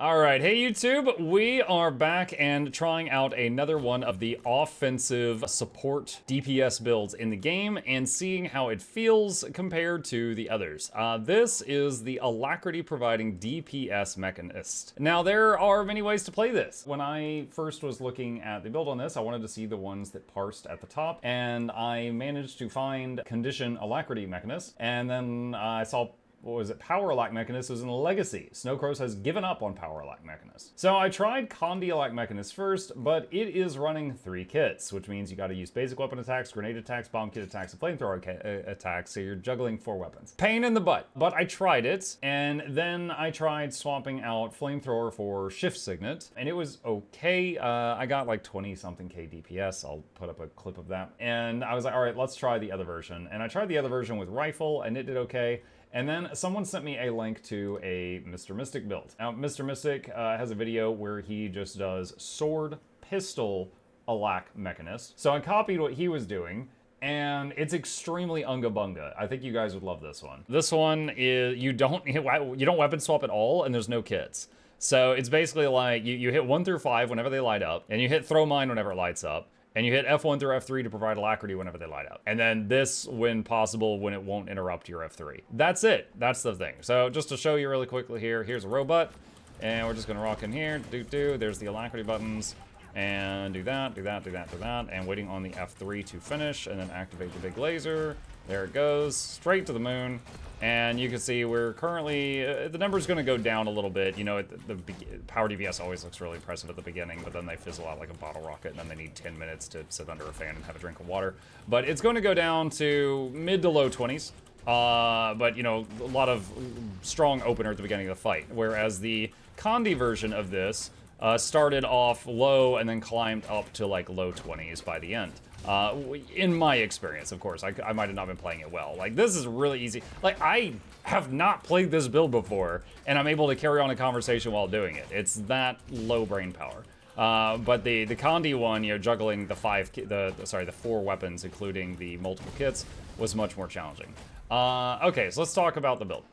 All right, hey YouTube, we are back and trying out another one of the offensive support DPS builds in the game and seeing how it feels compared to the others. This is the Alacrity providing DPS Mechanist. Now there are many ways to play this. When I first was looking at the build on this, I wanted to see the ones that parsed at the top, and I managed to find Condition Alacrity Mechanist, and then I saw what was it? Power Alac Mechanist was in Legacy. Snowcrows has given up on Power Alac Mechanist. So I tried Condi Alac Mechanist first, but it is running 3 kits, which means you gotta use basic weapon attacks, grenade attacks, bomb kit attacks, and flamethrower attacks, so you're juggling 4 weapons. Pain in the butt, but I tried it, and then I tried swapping out flamethrower for shift signet, and it was okay. I got like 20-something K DPS. I'll put up a clip of that. And I was like, all right, let's try the other version. And I tried the other version with rifle, and it did okay. And then someone sent me a link to a Mr. Mystic build. Now, Mr. Mystic has a video where he just does sword, pistol, Alac Mechanist. So I copied what he was doing, and it's extremely unga bunga. I think you guys would love this one. This one is, you don't weapon swap at all, and there's no kits. So it's basically like, you hit 1 through 5 whenever they light up, and you hit throw mine whenever it lights up. And you hit F1 through F3 to provide alacrity whenever they light up. And then this, when possible, when it won't interrupt your F3. That's it. That's the thing. So just to show you really quickly here, here's a robot. And we're just gonna rock in here, there's the alacrity buttons. And do that, and waiting on the F3 to finish, and then activate the big laser. There it goes, straight to the moon. And you can see we're currently, the number's gonna go down a little bit. You know, the power DPS always looks really impressive at the beginning, but then they fizzle out like a bottle rocket, and then they need 10 minutes to sit under a fan and have a drink of water. But it's gonna go down to mid to low 20s. But you know, a lot of strong opener at the beginning of the fight. Whereas the Condi version of this started off low and then climbed up to like low 20s by the end. In my experience, of course, I might have not been playing it well. Like, this is really easy. Like, I have not played this build before, and I'm able to carry on a conversation while doing it. It's that low brain power. But the Condi one, you know, juggling the 4 weapons, including the multiple kits, was much more challenging. Okay, so let's talk about the build.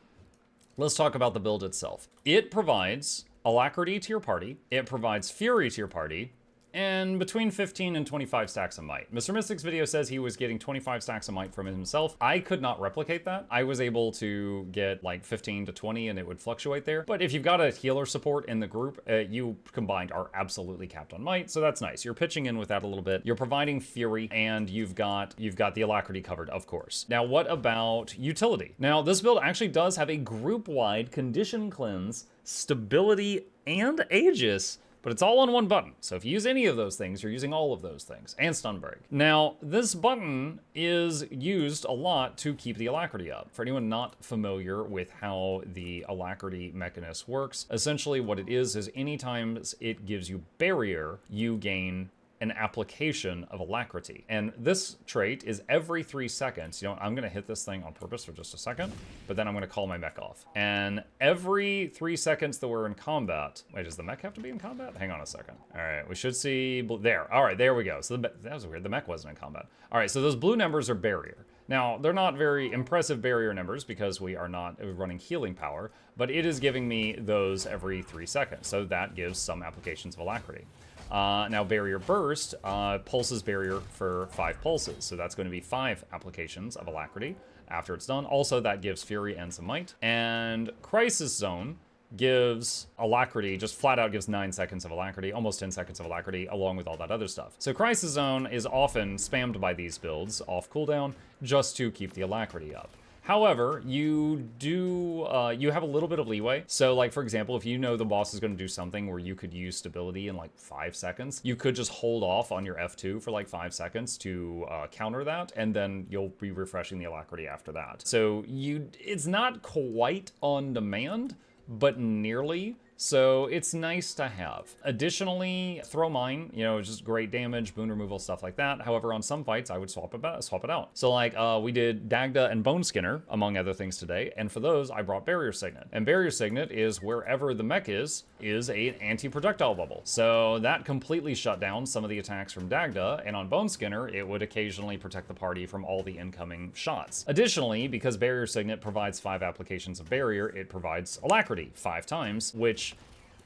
Let's talk about the build itself. It provides alacrity to your party, it provides fury to your party, and between 15 and 25 stacks of might. Mr. Mystic's video says he was getting 25 stacks of might from himself. I could not replicate that. I was able to get like 15 to 20 and it would fluctuate there. But if you've got a healer support in the group, you combined are absolutely capped on might, so that's nice. You're pitching in with that a little bit. You're providing fury, and you've got the alacrity covered, of course. Now, what about utility? Now, this build actually does have a group-wide condition cleanse, stability, and Aegis, but it's all on one button. So if you use any of those things, you're using all of those things, and stun break. Now, this button is used a lot to keep the alacrity up. For anyone not familiar with how the alacrity mechanist works, essentially what it is anytime it gives you barrier, you gain an application of alacrity. And this trait is every 3 seconds. You know, I'm gonna hit this thing on purpose for just a second, but then I'm gonna call my mech off. And every 3 seconds that we're in combat, wait, does the mech have to be in combat? Hang on a second. All right, we should see, there, all right, there we go. So that was weird, the mech wasn't in combat. All right, so those blue numbers are barrier. Now, they're not very impressive barrier numbers because we are not running healing power, but it is giving me those every 3 seconds. So that gives some applications of alacrity. Now, Barrier Burst pulses barrier for 5 pulses, so that's going to be 5 applications of alacrity after it's done. Also, that gives fury and some might. And Crisis Zone gives alacrity, just flat out gives 9 seconds of alacrity, almost 10 seconds of alacrity, along with all that other stuff. So Crisis Zone is often spammed by these builds off cooldown just to keep the alacrity up. However, you have a little bit of leeway. So like, for example, if you know the boss is going to do something where you could use stability in like 5 seconds, you could just hold off on your F2 for like 5 seconds to counter that, and then you'll be refreshing the alacrity after that. So it's not quite on demand, but nearly. So it's nice to have. Additionally, throw mine, you know, just great damage, boon removal, stuff like that. However, on some fights, I would swap it out. So like, we did Dagda and Bone Skinner, among other things today, and for those, I brought Barrier Signet. And Barrier Signet is wherever the mech is an anti-projectile bubble. So that completely shut down some of the attacks from Dagda, and on Bone Skinner, it would occasionally protect the party from all the incoming shots. Additionally, because Barrier Signet provides 5 applications of barrier, it provides alacrity 5 times, which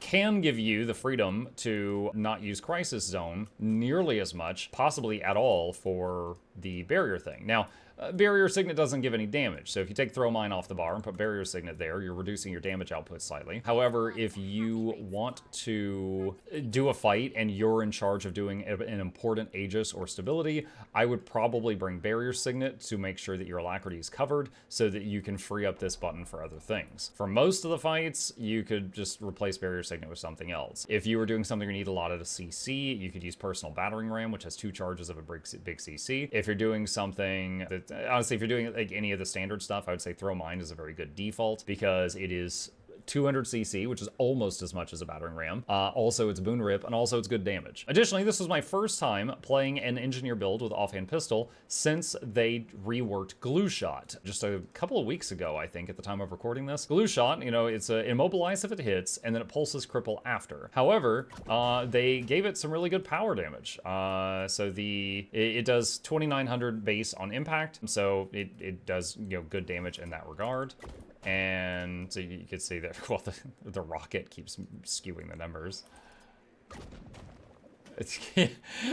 can give you the freedom to not use Crisis Zone nearly as much, possibly at all, for the barrier thing. Now, Barrier Signet doesn't give any damage, so if you take Throw Mine off the bar and put Barrier Signet there, you're reducing your damage output slightly. However, if you want to do a fight and you're in charge of doing an important Aegis or stability, I would probably bring Barrier Signet to make sure that your Alacrity is covered so that you can free up this button for other things. For most of the fights, you could just replace Barrier Signet with something else. If you were doing something you need a lot of CC, you could use Personal Battering Ram, which has 2 charges of a big CC. If you're doing something that, honestly, if you're doing like any of the standard stuff, I would say Throw Mine is a very good default because it is 200 CC, which is almost as much as a battering ram. Also, it's Boon Rip, and also it's good damage. Additionally, this was my first time playing an engineer build with offhand pistol since they reworked Glue Shot just a couple of weeks ago, I think, at the time of recording this. Glue Shot, you know, it's immobilize if it hits, and then it pulses cripple after. However, they gave it some really good power damage. So it does 2900 base on impact, so it does, you know, good damage in that regard. And so you can see that, well, the rocket keeps skewing the numbers. It's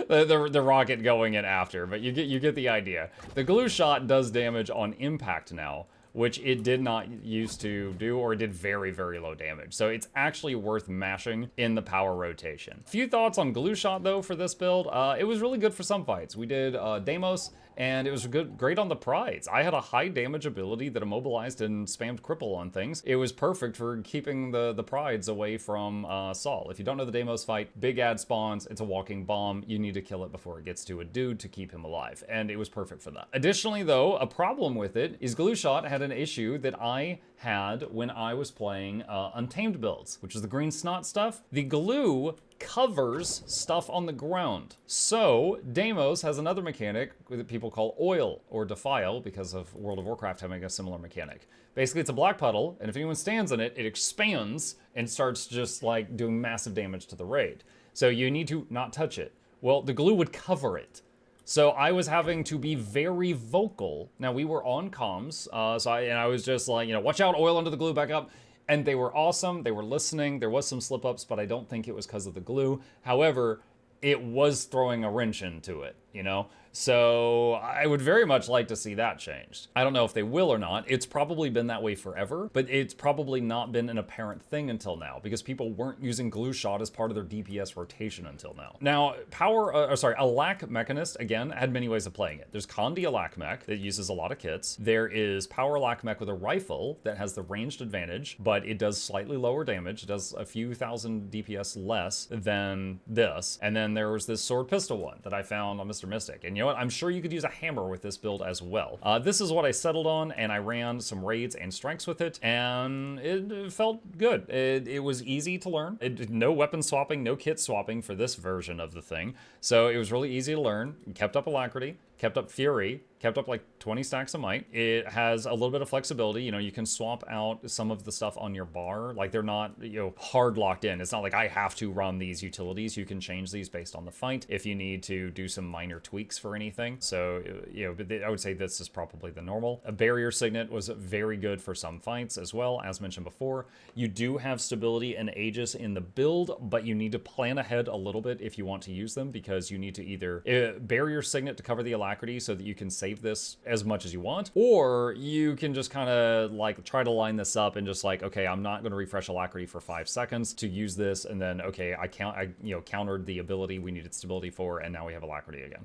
the rocket going in after, but you get the idea. The Glue Shot does damage on impact now, which it did not used to do, or it did very, very low damage. So it's actually worth mashing in the power rotation. Few thoughts on Glue Shot, though, for this build. It was really good for some fights. We did Deimos, and it was great on the Prides. I had a high damage ability that immobilized and spammed cripple on things. It was perfect for keeping the Prides away from Saul. If you don't know the Deimos fight, big ad spawns, it's a walking bomb. You need to kill it before it gets to a dude to keep him alive, and it was perfect for that. Additionally, though, a problem with it is Glue Shot had an issue that I had when I was playing Untamed builds, which is the green snot stuff. The glue covers stuff on the ground. So Deimos has another mechanic that people call oil or defile because of World of Warcraft having a similar mechanic. Basically, it's a black puddle, and if anyone stands in it, it expands and starts just like doing massive damage to the raid. So you need to not touch it. Well, the glue would cover it. So I was having to be very vocal. Now, we were on comms, I was just like, you know, watch out, oil under the glue, back up. And they were awesome. They were listening. There was some slip-ups, but I don't think it was because of the glue. However, it was throwing a wrench into it, you know? So I would very much like to see that changed. I don't know if they will or not. It's probably been that way forever, but it's probably not been an apparent thing until now because people weren't using Glue Shot as part of their DPS rotation until now. Now, Alac Mechanist, again, had many ways of playing it. There's Condi Alac Mech that uses a lot of kits. There is Power Alac Mech with a rifle that has the ranged advantage, but it does slightly lower damage. It does a few thousand DPS less than this. And then there was this Sword Pistol one that I found on Mr. Mystic. And you know what? I'm sure you could use a hammer with this build as well. This is what I settled on, and I ran some raids and strikes with it, and it felt good. It was easy to learn. No weapon swapping, no kit swapping for this version of the thing. So it was really easy to learn. Kept up Alacrity, kept up Fury, kept up like 20 stacks of might. It has a little bit of flexibility. You know, you can swap out some of the stuff on your bar. Like they're not, you know, hard locked in. It's not like I have to run these utilities. You can change these based on the fight if you need to do some minor tweaks for anything. So, you know, but I would say this is probably the normal. A Barrier Signet was very good for some fights as well. As mentioned before, you do have stability and Aegis in the build, but you need to plan ahead a little bit if you want to use them because you need to either Barrier Signet to cover the Alacrity so that you can save this as much as you want, or you can just kind of like try to line this up and just like, okay, I'm not going to refresh Alacrity for 5 seconds to use this, and then okay, I countered the ability we needed stability for, and now we have Alacrity again.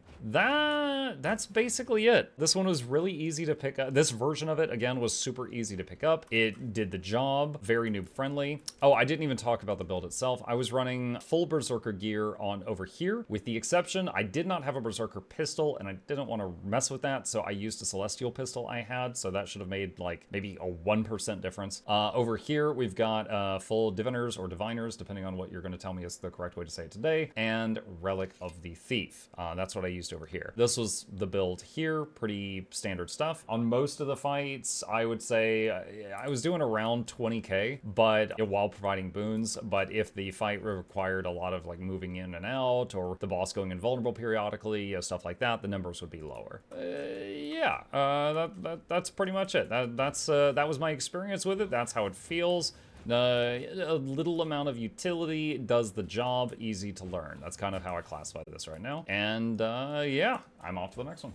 That's basically it. This one was really easy to pick up. This version of it again was super easy to pick up. It did the job, very noob friendly. Oh, I didn't even talk about the build itself. I was running full Berserker gear on over here, with the exception I did not have a Berserker pistol, and I didn't want to mess with that, so I used a Celestial pistol I had, so that should have made like maybe a 1% difference. Over here we've got full Diviners or Diviners, depending on what you're going to tell me is the correct way to say it today, and Relic of the Thief. That's what I used over here. This was the build here, pretty standard stuff. On most of the fights, I would say I was doing around 20k, but while providing boons, but if the fight required a lot of like moving in and out, or the boss going invulnerable periodically, stuff like that, the numbers would be lower. That's pretty much it. That was my experience with it. That's how it feels. A little amount of utility does the job, easy to learn. That's kind of how I classify this right now. And yeah, I'm off to the next one.